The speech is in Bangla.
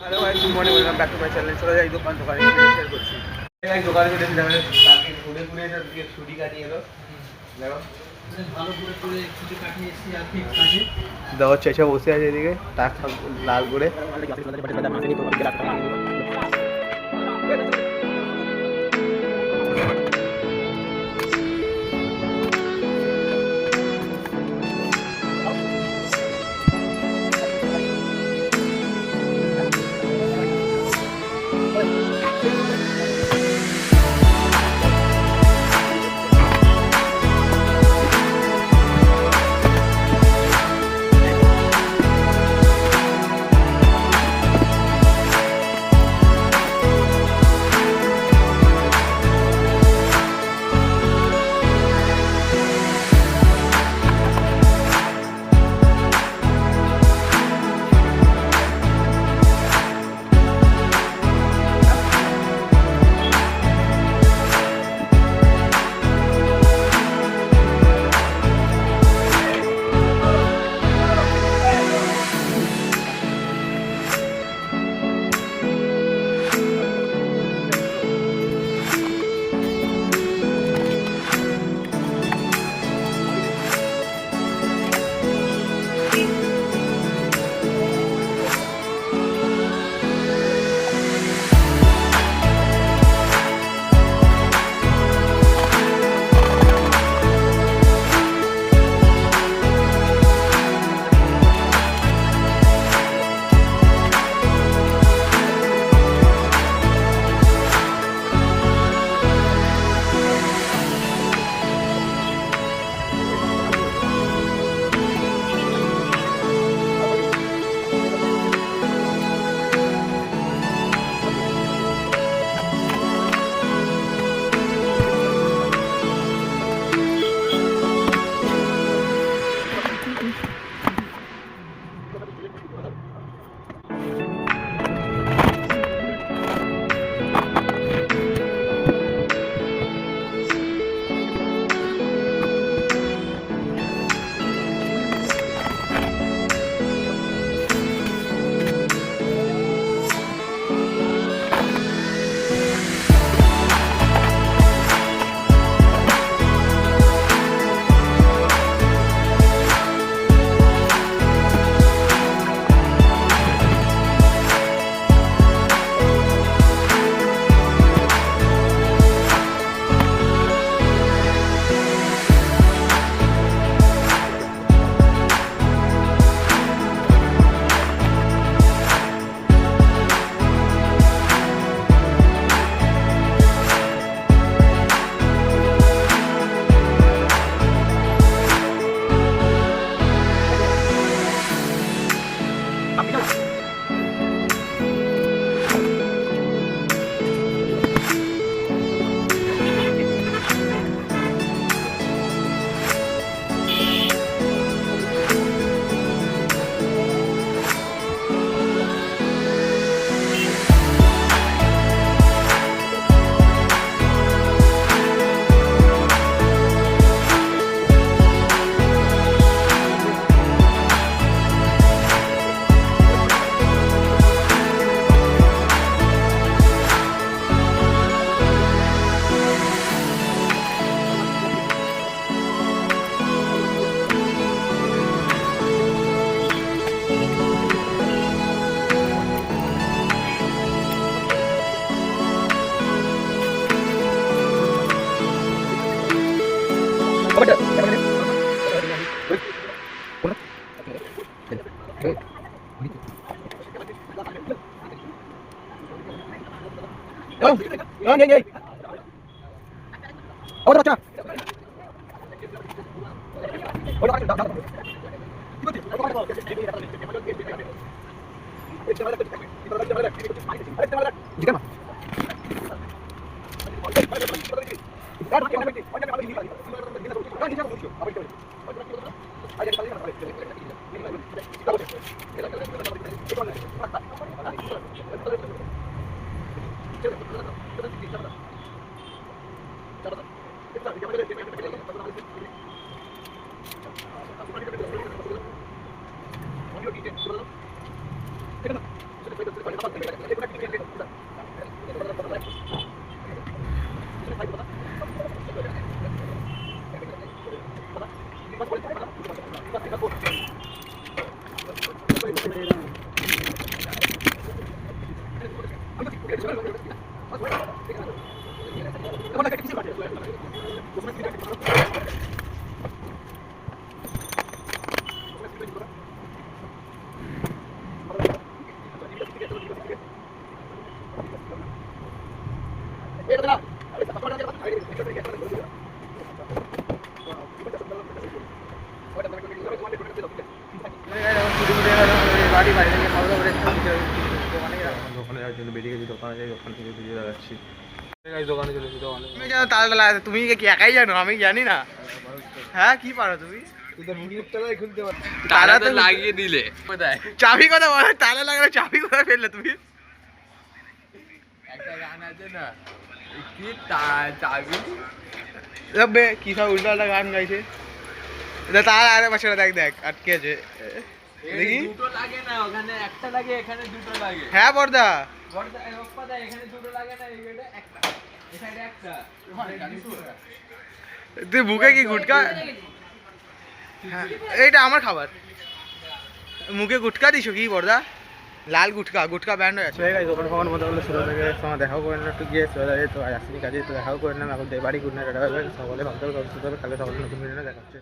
হ্যালো ভাই, good morning, welcome back to my channel. চলে যাই দোকানে শেয়ার করছি। এই দোকানে চলে এসে দেখো তাকে ঘুরে ঘুরে দিয়ে ছুটি কাটিয়ে এলো। দেখো ভালো করে করে ছুটি কাটিয়ে এসেছি আর কি কাজে। দেখো চেঁচা বসে আছে এদিকে টাক লাল করে। দোকানে যাওয়ার জন্য বেরিয়ে গেছি, দোকানে যাই, দোকান থেকে বেরিয়ে যাচ্ছি। দোকানে চলেছি, দোকানে তুমি জানো তালা টালা আছে, তুমি কি একাই জানো? আমি জানি না। হ্যাঁ কি পারো তুমি? তালা তো লাগিয়ে দিলে চাবি কথা বলো, তালা লাগালে চাবি কোথায় ফেললে তুমি? একটা গান আছে না, কি চাবি কি সব উল্টো পাল্টা গান গাইছে। তার আরে পাশে দেখ দেখ আটকে আছে দেখি। দুটো লাগে না, ওখানে একটা লাগে, এখানে দুটো লাগে। হ্যাঁ বর্দা, বর্দা ওপাদা এখানে দুটো লাগে না, এই সাইডে একটা, এই সাইডে একটা। তুই মুখে কি গুটকা? হ্যাঁ এইটা আমার খাবার। মুখে গুটকা দিছো কি বর্দা? লাল গুটকা, গুটকা ব্যান্ড হয়ে আছে। দোকান ফোকান মতো বলে শুরু থেকে সময় দেখাও করে না, একটু গিয়ে তো আসিনি কাজে, তো দেখাও করে না। এখন বাড়ি গুড নাইট, সকলে ভাবতে হবে, কালকে সকালে নতুন ভিডিও দেখাচ্ছে।